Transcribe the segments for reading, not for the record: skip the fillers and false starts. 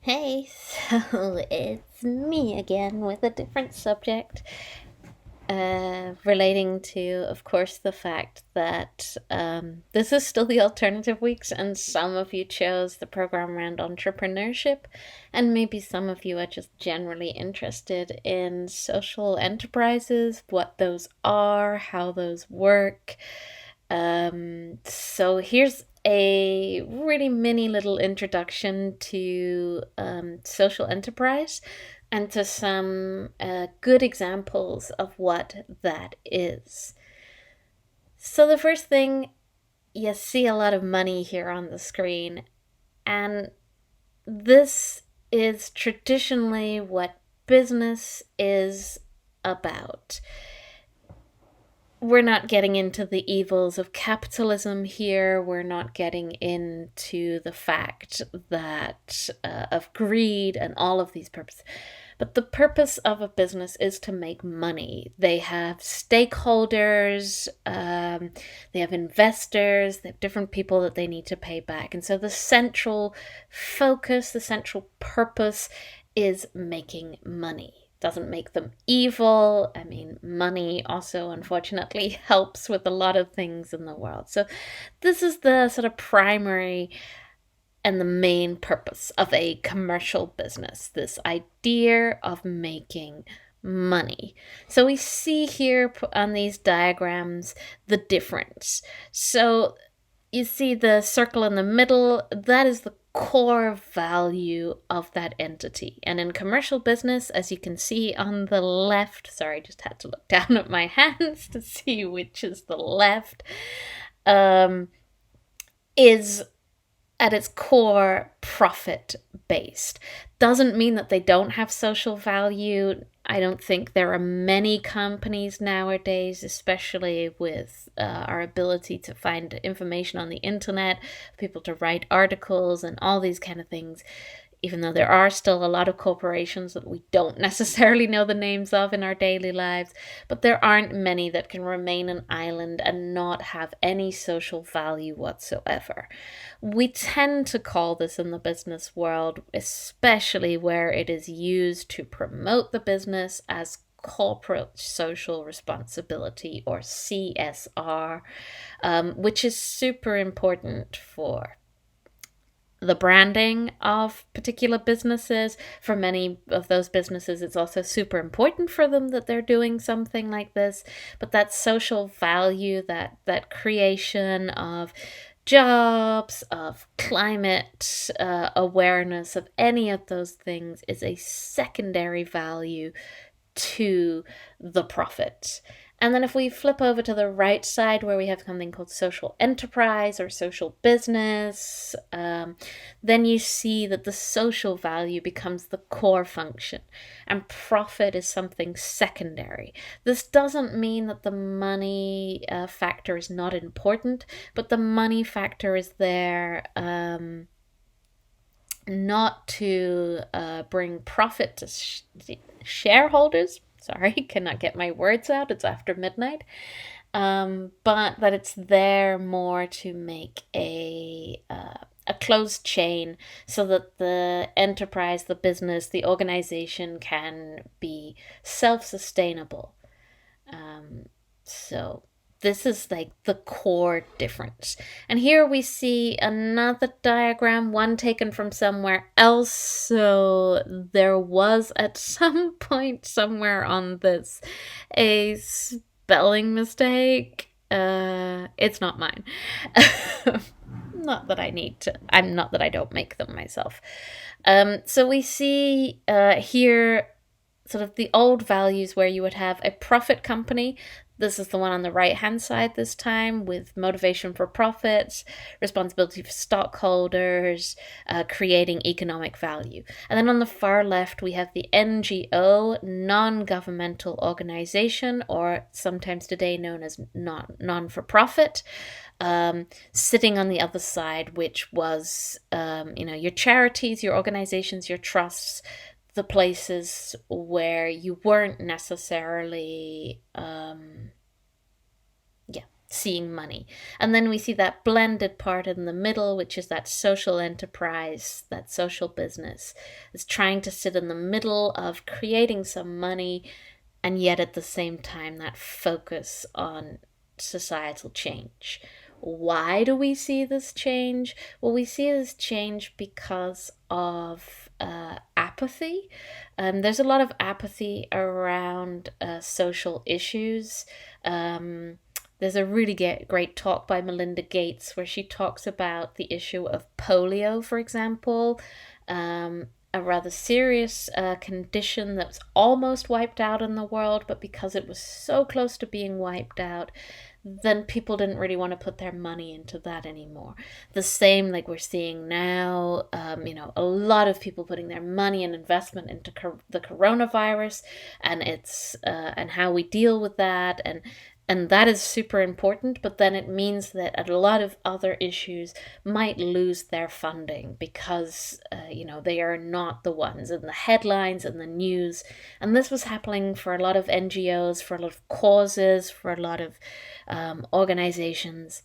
Hey, so it's me again with a different subject, relating to, of course, the fact that this is still the alternative weeks, and some of you chose the program around entrepreneurship, and maybe some of you are just generally interested in social enterprises, what those are, how those work. So here's a really mini little introduction to social enterprise and to some good examples of what that is. So, the first thing, you see a lot of money here on the screen, and this is traditionally what business is about. We're not getting into the evils of capitalism here. We're not getting into the fact that of greed and all of these purposes. But the purpose of a business is to make money. They have stakeholders, they have investors, they have different people that they need to pay back. And so the central focus, the central purpose is making money. Doesn't make them evil. I mean, money also, unfortunately, helps with a lot of things in the world. So, this is the sort of primary and the main purpose of a commercial business, this idea of making money. So, we see here on these diagrams the difference. So, you see the circle in the middle, that is the core value of that entity. And in commercial business, as you can see on the left, sorry, I just had to look down at my hands to see which is the left, um, is at its core profit based. Doesn't mean that they don't have social value. I don't think there are many companies nowadays, especially with our ability to find information on the internet, people to write articles and all these kind of things, even though there are still a lot of corporations that we don't necessarily know the names of in our daily lives, but there aren't many that can remain an island and not have any social value whatsoever. We tend to call this in the business world, especially where it is used to promote the business, as corporate social responsibility, or CSR, which is super important for the branding of particular businesses. For many of those businesses, it's also super important for them that they're doing something like this. But that social value, that creation of jobs, of climate awareness, of any of those things, is a secondary value to the profit. And then if we flip over to the right side, where we have something called social enterprise or social business, then you see that the social value becomes the core function and profit is something secondary. This doesn't mean that the money factor is not important, but the money factor is there not to bring profit to shareholders. Sorry, cannot get my words out. It's after midnight. But that it's there more to make a closed chain so that the enterprise, the business, the organization can be self sustainable. So this is like the core difference. And here we see another diagram, one taken from somewhere else. So there was at some point somewhere on this a spelling mistake. It's not mine. Not that I need to. I'm not that I don't make them myself. So we see here sort of the old values where you would have a profit company. This is the one on the right hand side this time, with motivation for profits, responsibility for stockholders, creating economic value. And then on the far left, we have the NGO, non governmental organization, or sometimes today known as non for profit. Sitting on the other side, which was, your charities, your organizations, your trusts, the places where you weren't necessarily seeing money. And then we see that blended part in the middle, which is that social enterprise, that social business, is trying to sit in the middle of creating some money, and yet at the same time that focus on societal change. Why do we see this change? Well, we see this change because of apathy. There's a lot of apathy around social issues. There's a really great talk by Melinda Gates where she talks about the issue of polio, for example, a rather serious condition that was almost wiped out in the world, but because it was so close to being wiped out, then people didn't really want to put their money into that anymore. The same like we're seeing now, a lot of people putting their money and investment into the coronavirus and its and how we deal with that, and that is super important, but then it means that a lot of other issues might lose their funding because, they are not the ones in the headlines and the news. And this was happening for a lot of NGOs, for a lot of causes, for a lot of organizations.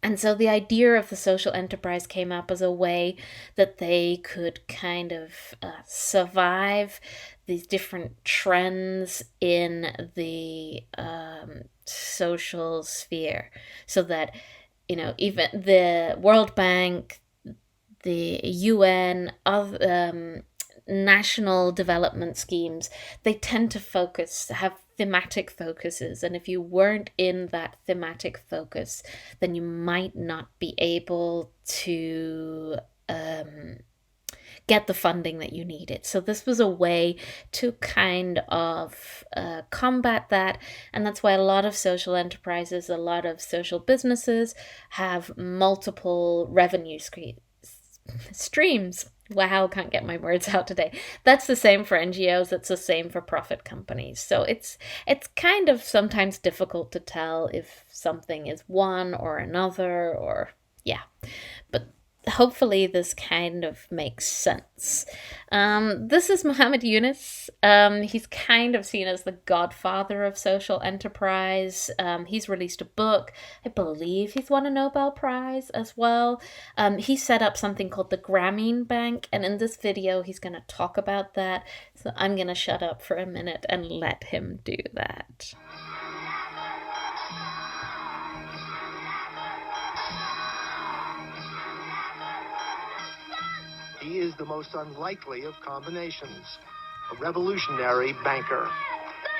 And so the idea of the social enterprise came up as a way that they could kind of survive these different trends in the social sphere. So that, even the World Bank, the UN, national development schemes, they tend to have thematic focuses, and if you weren't in that thematic focus, then you might not be able to get the funding that you needed. So this was a way to kind of combat that, and that's why a lot of social enterprises, a lot of social businesses have multiple revenue streams. Wow, can't get my words out today. That's the same for NGOs, it's the same for profit companies. So it's kind of sometimes difficult to tell if something is one or another, or yeah. But hopefully this kind of makes sense. This is Muhammad Yunus. He's kind of seen as the godfather of social enterprise. He's released a book. I believe he's won a Nobel Prize as well. He set up something called the Grameen Bank, and in this video he's going to talk about that. So I'm going to shut up for a minute and let him do that. He is the most unlikely of combinations, a revolutionary banker,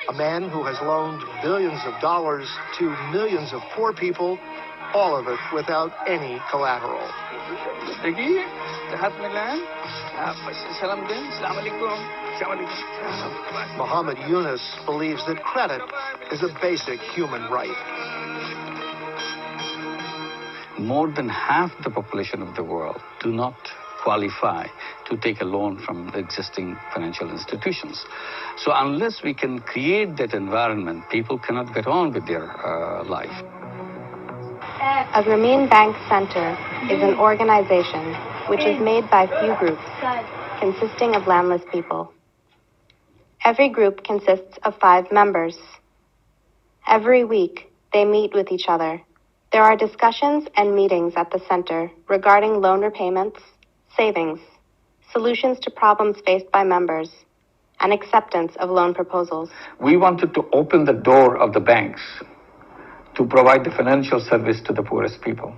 a man who has loaned billions of dollars to millions of poor people, all of it without any collateral. Muhammad Yunus believes that credit is a basic human right. More than half the population of the world do not qualify to take a loan from the existing financial institutions. So unless we can create that environment, people cannot get on with their life. A Grameen Bank Center is an organization which is made by few groups consisting of landless people. Every group consists of 5 members. Every week, they meet with each other. There are discussions and meetings at the center regarding loan repayments, savings, solutions to problems faced by members, and acceptance of loan proposals. We wanted to open the door of the banks to provide the financial service to the poorest people.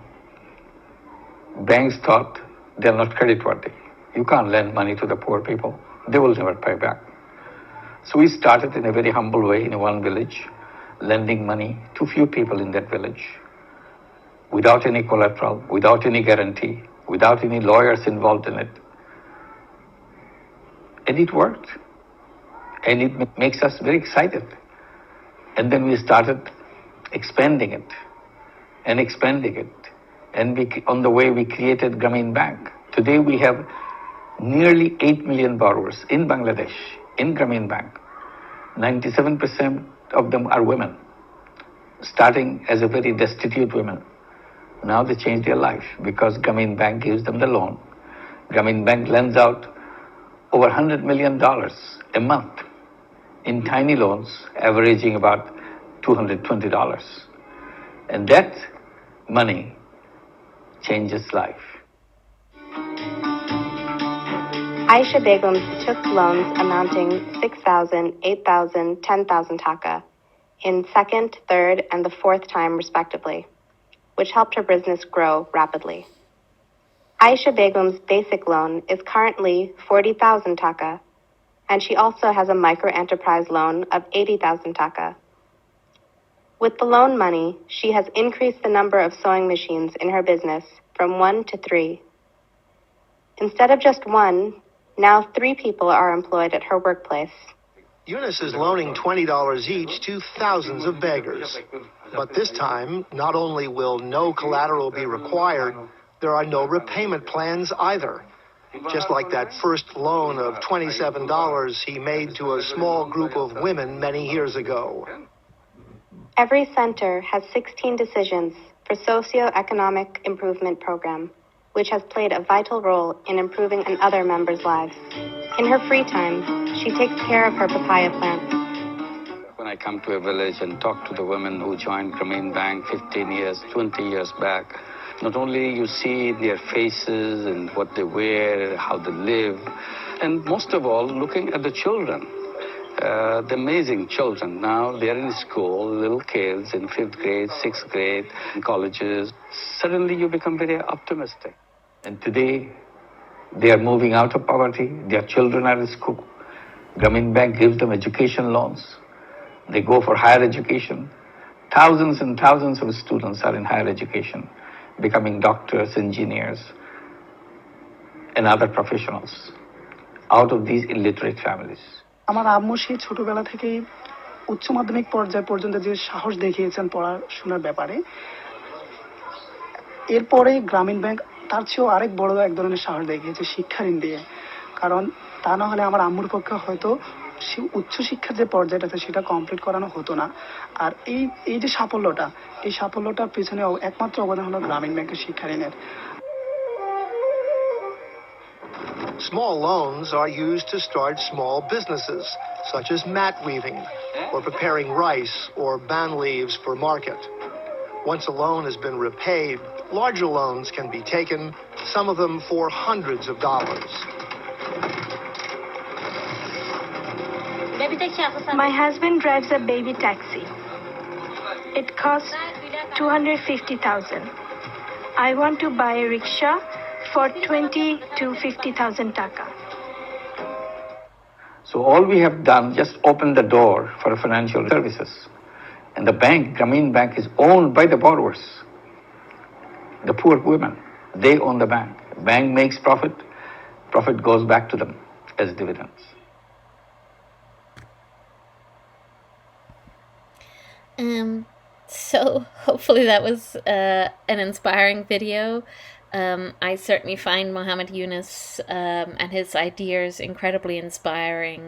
Banks thought they're not creditworthy. You can't lend money to the poor people. They will never pay back. So we started in a very humble way in one village, lending money to few people in that village, without any collateral, without any guarantee, without any lawyers involved in it. And it worked. And it makes us very excited. And then we started expanding it and expanding it. And on the way, we created Grameen Bank. Today, we have nearly 8 million borrowers in Bangladesh, in Grameen Bank. 97% of them are women, starting as a very destitute women. Now they change their life because Grameen Bank gives them the loan. Grameen Bank lends out over $100 million a month in tiny loans, averaging about $220. And that money changes life. Aisha Begums took loans amounting 6,000, 8,000, 10,000 taka in second, third, and the fourth time respectively, which helped her business grow rapidly. Aisha Begum's basic loan is currently 40,000 taka, and she also has a micro-enterprise loan of 80,000 taka. With the loan money, she has increased the number of sewing machines in her business from 1 to 3. Instead of just 1, now 3 people are employed at her workplace. Eunice is loaning $20 each to thousands of beggars. But this time, not only will no collateral be required, there are no repayment plans either. Just like that first loan of $27 he made to a small group of women many years ago. Every center has 16 decisions for socio-economic improvement program, which has played a vital role in improving another members' lives. In her free time, she takes care of her papaya plants. When I come to a village and talk to the women who joined Grameen Bank 15 years, 20 years back, not only you see their faces and what they wear, how they live, and most of all, looking at the children. The amazing children. Now they are in school, little kids in 5th grade, 6th grade, in colleges. Suddenly you become very optimistic. And today, they are moving out of poverty. Their children are in school. Grameen Bank gives them education loans. They go for higher education. Thousands and thousands of students are in higher education, becoming doctors, engineers, and other professionals out of these illiterate families. আমার আম্মু সেই ছোটবেলা থেকেই উচ্চ মাধ্যমিক পর্যায় পর্যন্ত যে সাহস দেখিয়েছেন পড়াশোনার ব্যাপারে, এরপরে গ্রামীণ ব্যাংক তার চেয়েও আরেক বড় এক ধরনের সাহস দেখিয়েছে শিক্ষা ঋণ দিয়ে। কারণ তা না হলে আমার আম্মুর পক্ষে হয়তো উচ্চ শিক্ষার যে পর্যায়টা আছে সেটা কমপ্লিট করানো হতো না। আর এই যে সাফল্যটার পেছনে একমাত্র অবদান হলো গ্রামীণ ব্যাংকের শিক্ষা ঋণের। Small loans are used to start small businesses, such as mat weaving or preparing rice or ban leaves for market. Once a loan has been repaid, larger loans can be taken, some of them for hundreds of dollars. My husband drives a baby taxi. It costs 250,000. I want to buy a rickshaw for 20 to 50,000 taka. So all we have done, just open the door for financial services. And the bank, Grameen Bank, is owned by the borrowers, the poor women. They own the bank. Bank makes profit. Profit goes back to them as dividends. So hopefully that was an inspiring video. I certainly find Muhammad Yunus and his ideas incredibly inspiring.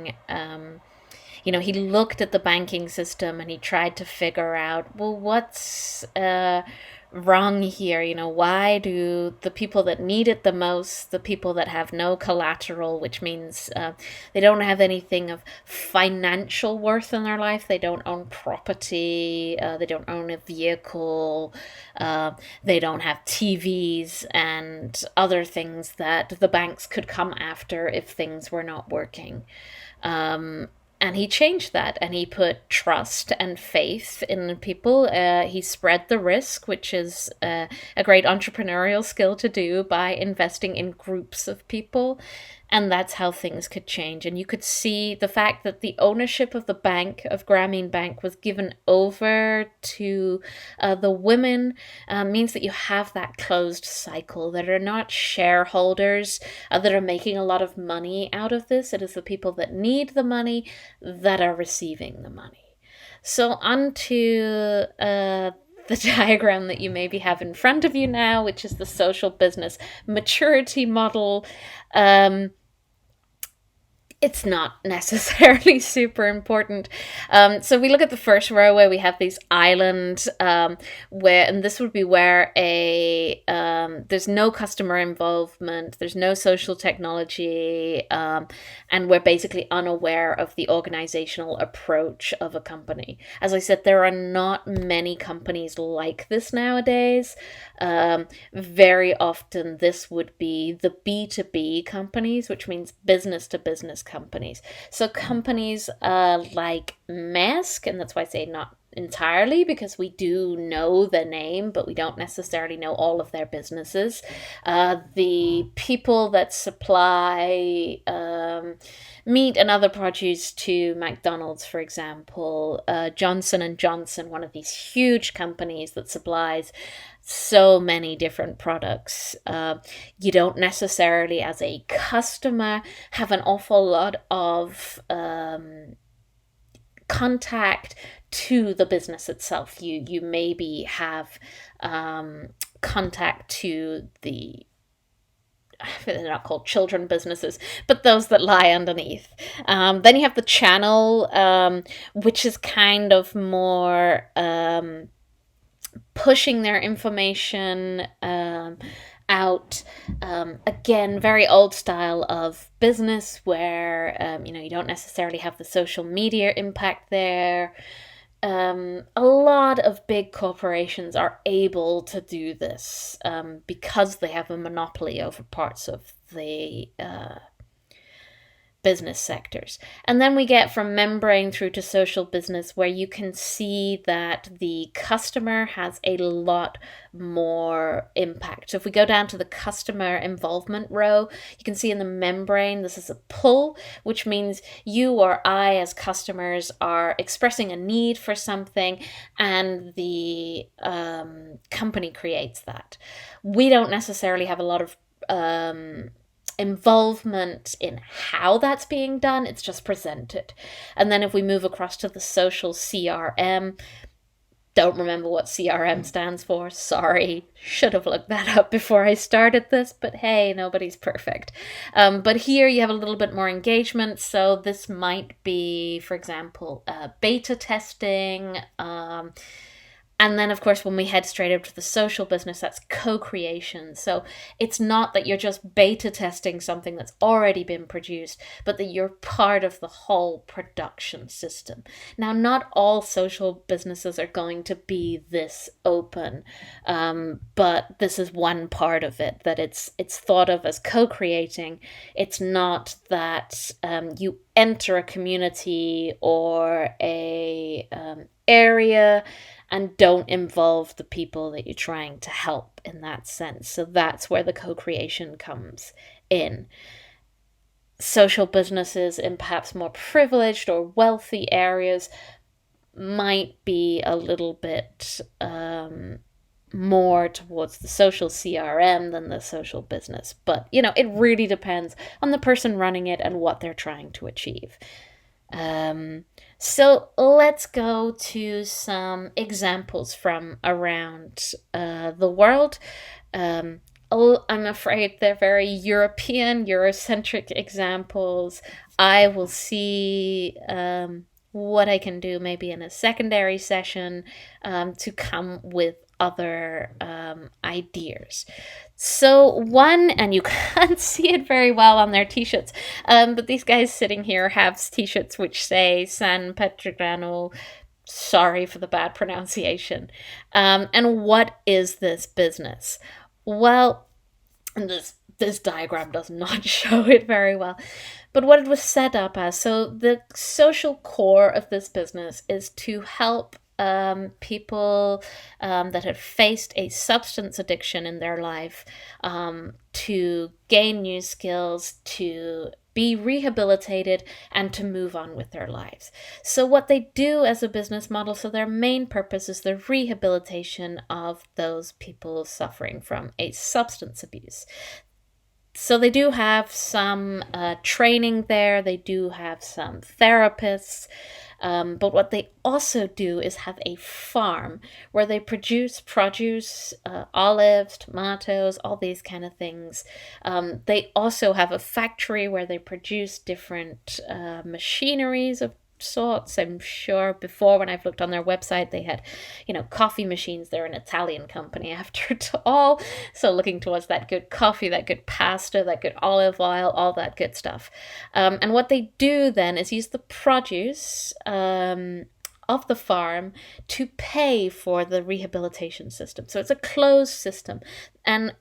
He looked at the banking system and he tried to figure out, well, what's wrong here? Why do the people that need it the most, the people that have no collateral, which means they don't have anything of financial worth in their life, they don't own property, they don't own a vehicle, they don't have TVs and other things that the banks could come after if things were not working. And he changed that, and he put trust and faith in people. He spread the risk, which is a great entrepreneurial skill to do by investing in groups of people. And that's how things could change. And you could see the fact that the ownership of the bank, of Grameen Bank, was given over to the women means that you have that closed cycle. That are not shareholders that are making a lot of money out of this. It is the people that need the money that are receiving the money. So on to the diagram that you maybe have in front of you now, which is the social business maturity model. it's not necessarily super important. So we look at the first row where we have these island, where, and this would be where there's no customer involvement, there's no social technology, and we're basically unaware of the organizational approach of a company. As I said, there are not many companies like this nowadays. Very often this would be the B2B companies, which means business to business companies. So companies like Maersk, and that's why I say not entirely, because we do know the name, but we don't necessarily know all of their businesses. The people that supply meat and other produce to McDonald's, for example, Johnson & Johnson, one of these huge companies that supplies so many different products. You don't necessarily, as a customer, have an awful lot of contact to the business itself. You maybe have contact to the, they're not called children businesses, but those that lie underneath. Then you have the channel, which is kind of more pushing their information out. Again, very old style of business where, you don't necessarily have the social media impact there. A lot of big corporations are able to do this because they have a monopoly over parts of the business sectors. And then we get from membrane through to social business, where you can see that the customer has a lot more impact. So if we go down to the customer involvement row, you can see in the membrane, this is a pull, which means you or I as customers are expressing a need for something, and the company creates that. We don't necessarily have a lot of involvement in how that's being done, it's just presented. And then if we move across to the social CRM, don't remember what CRM stands for, sorry, should have looked that up before I started this, but hey, nobody's perfect. But here you have a little bit more engagement, so this might be, for example, beta testing, and then, of course, when we head straight up to the social business, that's co-creation. So it's not that you're just beta testing something that's already been produced, but that you're part of the whole production system. Now, not all social businesses are going to be this open, but this is one part of it, that it's thought of as co-creating. It's not that you enter a community or a area and don't involve the people that you're trying to help in that sense. So that's where the co-creation comes in. Social businesses in perhaps more privileged or wealthy areas might be a little bit more towards the social CRM than the social business. But, it really depends on the person running it and what they're trying to achieve. So let's go to some examples from around the world. I'm afraid they're very European, Eurocentric examples. I will see what I can do maybe in a secondary session to come with other ideas. So one, and you can't see it very well on their t-shirts, but these guys sitting here have t-shirts which say San Pellegrino, sorry for the bad pronunciation. And what is this business? Well, and this diagram does not show it very well, but what it was set up as, so the social core of this business is to help people that have faced a substance addiction in their life to gain new skills, to be rehabilitated, and to move on with their lives. So what they do as a business model, so their main purpose is the rehabilitation of those people suffering from a substance abuse. So they do have some training there. They do have some therapists. But what they also do is have a farm where they produce produce, olives, tomatoes, all these kind of things. They also have a factory where they produce different machineries of sorts. I'm sure before, when I've looked on their website, they had, coffee machines. They're an Italian company after all. So looking towards that good coffee, that good pasta, that good olive oil, all that good stuff. And what they do then is use the produce of the farm to pay for the rehabilitation system. So it's a closed system. And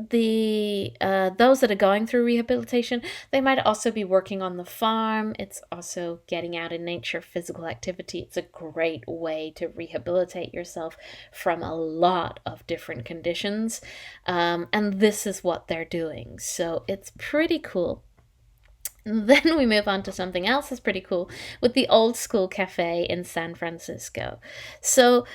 the those that are going through rehabilitation, they might also be working on the farm. It's also getting out in nature, physical activity. It's a great way to rehabilitate yourself from a lot of different conditions, and this is what they're doing. So it's pretty cool. Then we move on to something else that's pretty cool with the Old School Cafe in San Francisco. So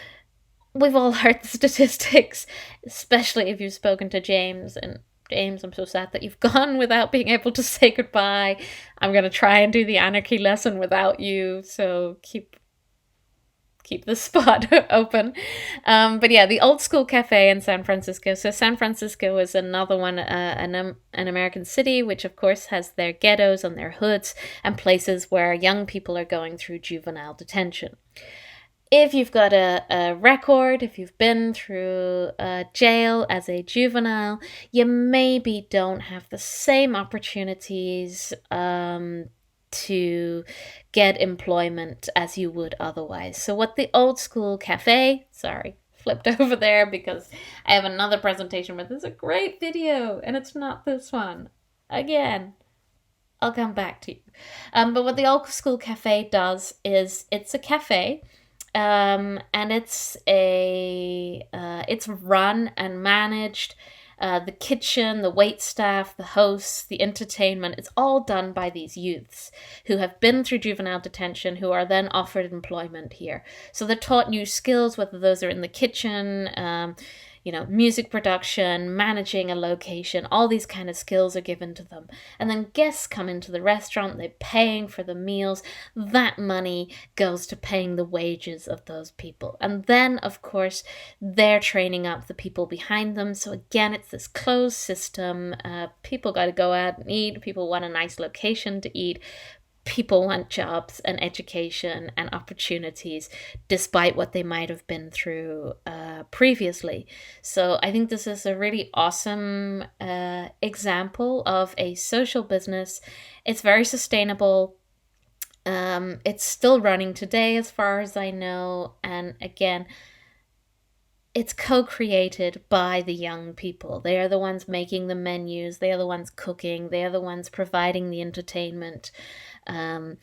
we've all heard the statistics, especially if you've spoken to James. And James, I'm so sad that you've gone without being able to say goodbye. I'm going to try and do the anarchy lesson without you, so keep the spot open. But yeah, the Old School Cafe in San Francisco. So San Francisco is another one, an American city, which of course has their ghettos and their hoods and places where young people are going through juvenile detention. If you've got a record, if you've been through jail as a juvenile, you maybe don't have the same opportunities to get employment as you would otherwise. So what the Old School Cafe, flipped over there because I have another presentation where there's a great video and it's not this one. Again, I'll come back to you. But what the Old School Cafe does is it's a cafe. And it's run and managed. The kitchen, the wait staff, the hosts, the entertainment, it's all done by these youths who have been through juvenile detention, who are then offered employment here. So they're taught new skills, whether those are in the kitchen, music production, managing a location, all these kind of skills are given to them. And then guests come into the restaurant, they're paying for the meals. That money goes to paying the wages of those people. And then, of course, they're training up the people behind them. So again, it's this closed system. People got to go out and eat. People want a nice location to eat. People want jobs and education and opportunities despite what they might have been through previously. So I think this is a really awesome example of a social business. It's very sustainable. It's still running today as far as I know. And again, it's co-created by the young people. They are the ones making the menus. They are the ones cooking. They are the ones providing the entertainment. It's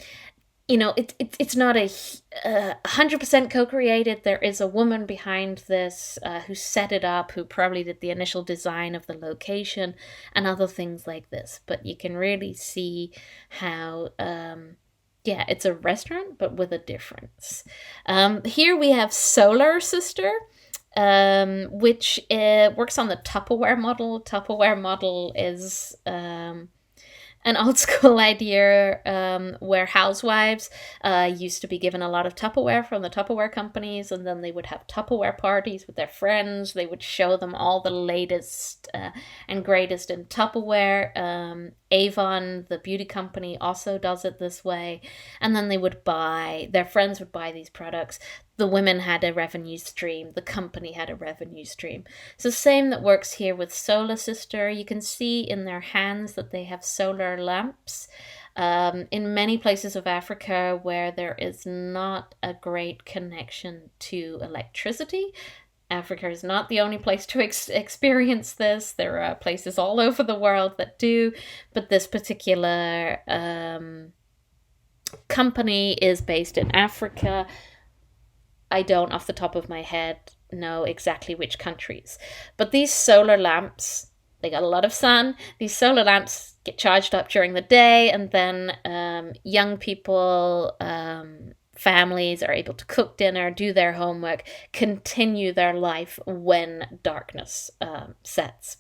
not 100% co-created. There is a woman behind this who set it up, who probably did the initial design of the location and other things like this. But you can really see how, it's a restaurant, but with a difference. Here we have Solar Sister, which works on the Tupperware model. Tupperware model is an old school idea where housewives used to be given a lot of Tupperware from the Tupperware companies, and then they would have Tupperware parties with their friends. They would show them all the latest and greatest in Tupperware. Avon, the beauty company, also does it this way. And then their friends would buy these products. The women had a revenue stream. The company had a revenue stream. So same that works here with Solar Sister. You can see in their hands that they have solar lamps. In many places of Africa where there is not a great connection to electricity, Africa is not the only place to experience this. There are places all over the world that do, but this particular company is based in Africa. I don't, off the top of my head, know exactly which countries. But these solar lamps, they got a lot of sun. These solar lamps get charged up during the day, and then young people, families are able to cook dinner, do their homework, continue their life when darkness sets.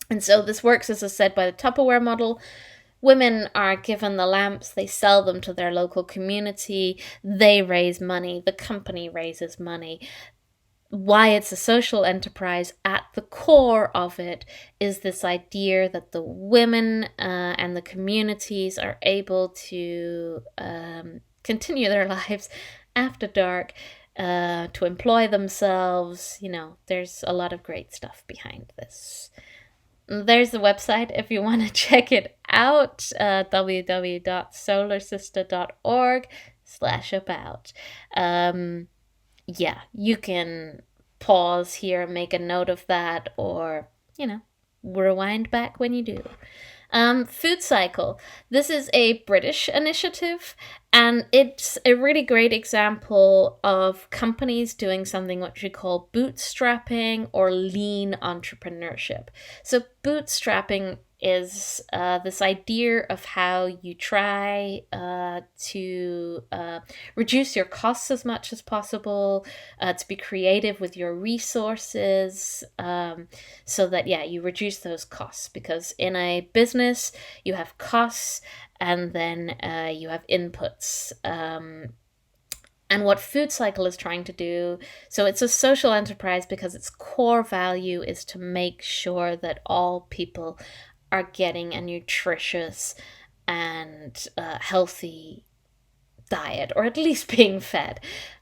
And so this works, as I said, by the Tupperware model. Women are given the lamps, they sell them to their local community, they raise money, the company raises money. Why it's a social enterprise, at the core of it is this idea that the women and the communities are able to continue their lives after dark, to employ themselves. There's a lot of great stuff behind this. There's the website if you want to check it out, www.solarsister.org/about. Yeah, you can pause here and make a note of that, or, rewind back when you do. Food Cycle. This is a British initiative, and it's a really great example of companies doing something what we call bootstrapping or lean entrepreneurship. So bootstrapping is this idea of how you try to reduce your costs as much as possible, to be creative with your resources, so that, you reduce those costs, because in a business you have costs and then you have inputs. And what Food Cycle is trying to do, so it's a social enterprise because its core value is to make sure that all people are getting a nutritious and healthy diet, or at least being fed.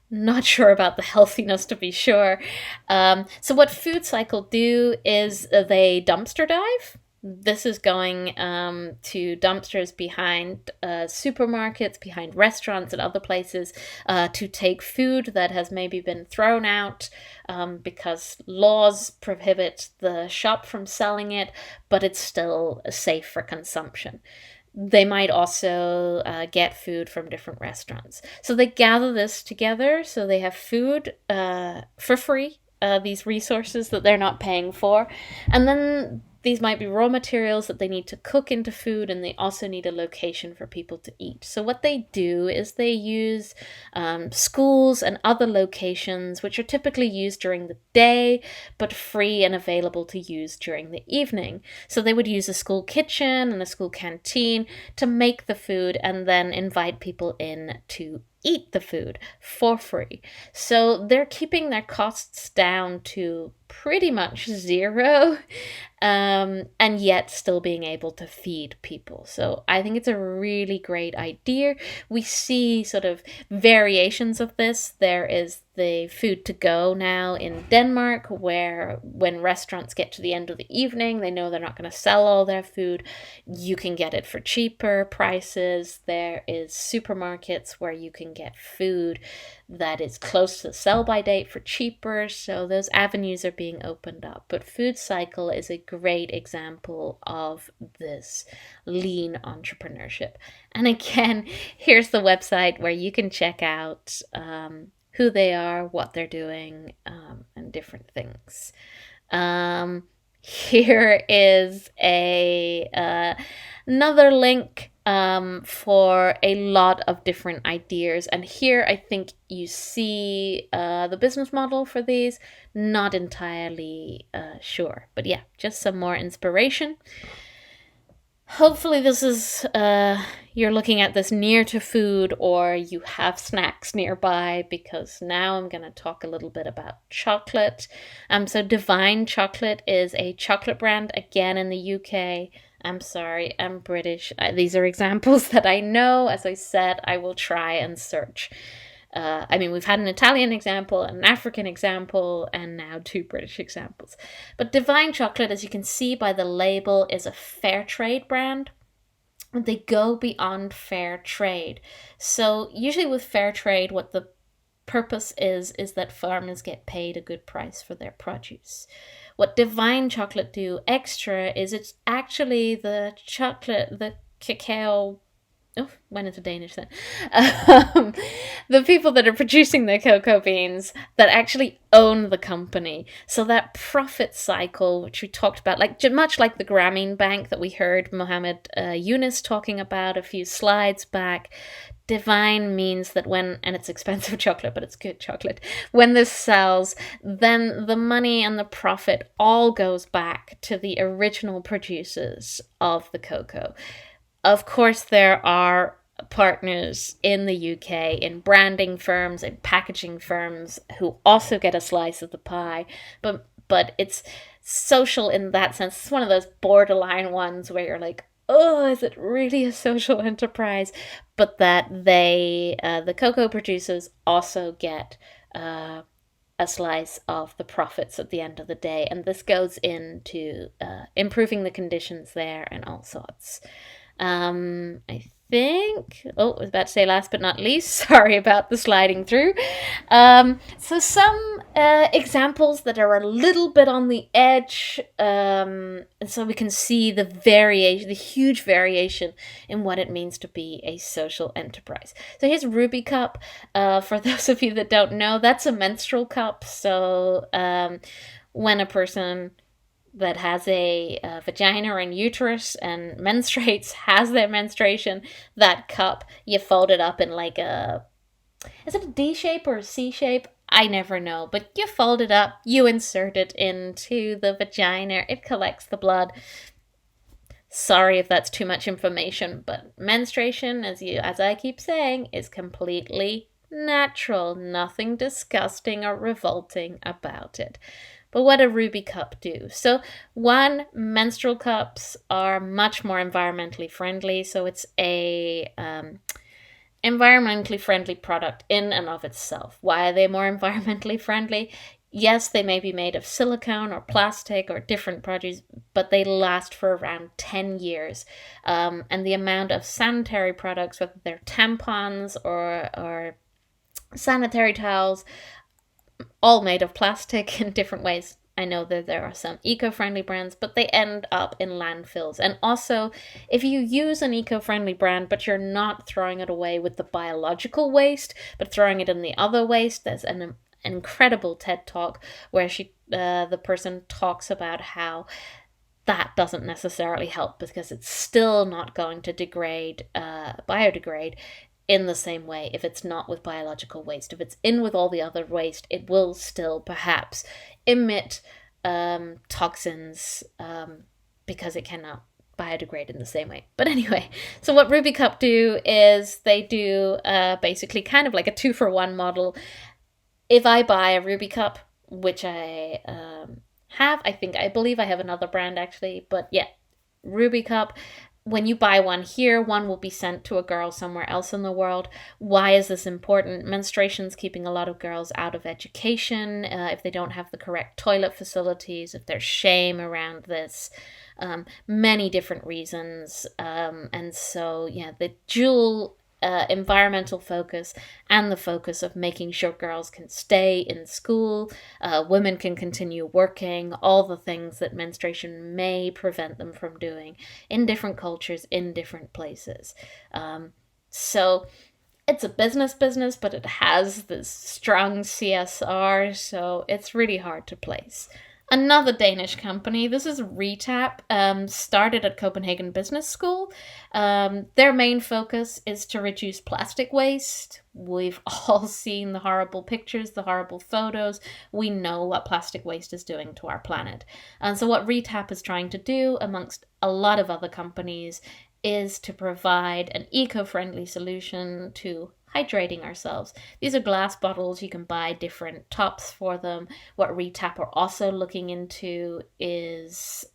Not sure about the healthiness, to be sure. So what Food Cycle do is they dumpster dive. This is going to dumpsters behind supermarkets, behind restaurants and other places, to take food that has maybe been thrown out because laws prohibit the shop from selling it, but it's still safe for consumption. They might also get food from different restaurants. So they gather this together, so they have food for free, these resources that they're not paying for, and then these might be raw materials that they need to cook into food, and they also need a location for people to eat. So what they do is they use schools and other locations, which are typically used during the day, but free and available to use during the evening. So they would use a school kitchen and a school canteen to make the food, and then invite people in to eat the food for free. So they're keeping their costs down to pretty much zero, and yet still being able to feed people. So I think it's a really great idea. We see sort of variations of this. There is the food to go now in Denmark, where when restaurants get to the end of the evening, they know they're not going to sell all their food. You can get it for cheaper prices. There is supermarkets where you can get food that is close to the sell-by date for cheaper. So those avenues are being opened up. But Food Cycle is a great example of this lean entrepreneurship. And again, here's the website where you can check out who they are, what they're doing, and different things. Here is another link for a lot of different ideas. And here I think you see the business model for these. Not entirely sure. But yeah, just some more inspiration. Hopefully this is, you're looking at this near to food, or you have snacks nearby, because now I'm going to talk a little bit about chocolate. So Divine Chocolate is a chocolate brand, again in the UK. I'm sorry, I'm British. These are examples that I know. As I said, I will try and search. We've had an Italian example, an African example, and now 2 British examples. But Divine Chocolate, as you can see by the label, is a fair trade brand. They go beyond fair trade. So usually with fair trade, what the purpose is that farmers get paid a good price for their produce. What Divine Chocolate do extra is it's actually the cacao. Oh, went into Danish then. The people that are producing the cocoa beans that actually own the company. So that profit cycle, which we talked about, much like the Grameen Bank that we heard Mohammed Yunus talking about a few slides back, divine means that when, and it's expensive chocolate, but it's good chocolate, when this sells, then the money and the profit all goes back to the original producers of the cocoa. Of course, there are partners in the UK, in branding firms, in packaging firms, who also get a slice of the pie, but it's social in that sense. It's one of those borderline ones where you're like, oh, is it really a social enterprise? But that they, the cocoa producers, also get a slice of the profits at the end of the day. And this goes into improving the conditions there and all sorts. I think, I was about to say last but not least, sorry about the sliding through. So some examples that are a little bit on the edge, and so we can see the variation, the huge variation in what it means to be a social enterprise. So here's Ruby Cup. For those of you that don't know, that's a menstrual cup. So when a person that has a vagina and uterus and menstruates, has their menstruation, that cup, you fold it up in like is it a D shape or a C shape? I never know, but you fold it up, you insert it into the vagina, it collects the blood. Sorry if that's too much information, but menstruation, as I keep saying, is completely natural. Nothing disgusting or revolting about it. But what a Ruby Cup do? So one, menstrual cups are much more environmentally friendly. So it's a environmentally friendly product in and of itself. Why are they more environmentally friendly? Yes, they may be made of silicone or plastic or different produce, but they last for around 10 years. And the amount of sanitary products, whether they're tampons or sanitary towels, all made of plastic in different ways. I know that there are some eco-friendly brands, but they end up in landfills. And also, if you use an eco-friendly brand, but you're not throwing it away with the biological waste, but throwing it in the other waste, there's an incredible TED Talk where the person talks about how that doesn't necessarily help because it's still not going to biodegrade in the same way if it's not with biological waste. If it's in with all the other waste, it will still perhaps emit toxins because it cannot biodegrade in the same way. But anyway, so what Ruby Cup do is they do basically kind of like a 2-for-1 model. If I buy a Ruby Cup, which I have, I believe I have another brand actually, but yeah, Ruby Cup, when you buy one here, one will be sent to a girl somewhere else in the world. Why is this important? Menstruation's keeping a lot of girls out of education, if they don't have the correct toilet facilities, if there's shame around this, many different reasons. And so, yeah, the dual environmental focus and the focus of making sure girls can stay in school, women can continue working, all the things that menstruation may prevent them from doing in different cultures, in different places. So it's a business, but it has this strong CSR, so it's really hard to place. Another Danish company, this is Retap, started at Copenhagen Business School. Their main focus is to reduce plastic waste. We've all seen the horrible pictures, the horrible photos. We know what plastic waste is doing to our planet. And so what Retap is trying to do, amongst a lot of other companies, is to provide an eco-friendly solution to hydrating ourselves. These are glass bottles. You can buy different tops for them. What Retap are also looking into is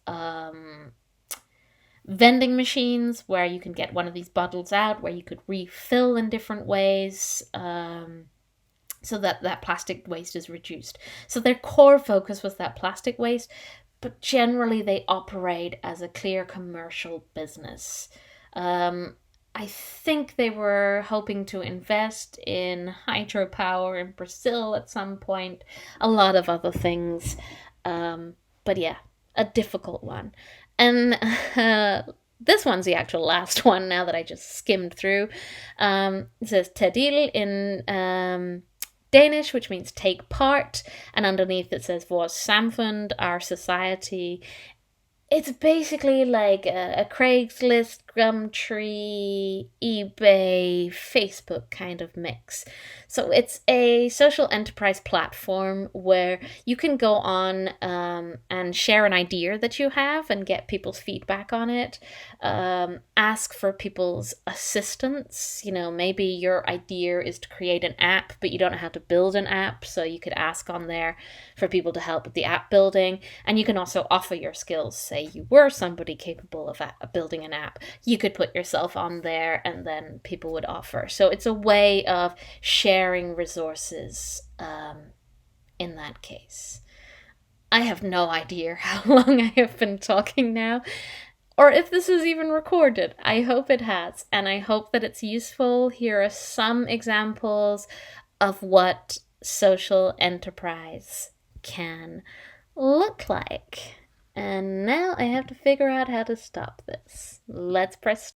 vending machines where you can get one of these bottles out, where you could refill in different ways, so that plastic waste is reduced. So their core focus was that plastic waste, but generally they operate as a clear commercial business. I think they were hoping to invest in hydropower in Brazil at some point, a lot of other things. But yeah, a difficult one. And this one's the actual last one now that I just skimmed through. It says Tadil in Danish, which means take part. And underneath it says Vores Samfund, our society. It's basically like a Craigslist Gumtree, eBay, Facebook kind of mix. So it's a social enterprise platform where you can go on and share an idea that you have and get people's feedback on it. Ask for people's assistance. Maybe your idea is to create an app, but you don't know how to build an app. So you could ask on there for people to help with the app building. And you can also offer your skills. Say you were somebody capable of building an app. You could put yourself on there and then people would offer. So it's a way of sharing resources in that case. I have no idea how long I have been talking now, or if this is even recorded. I hope it has, and I hope that it's useful. Here are some examples of what social enterprise can look like. And now I have to figure out how to stop this. Let's press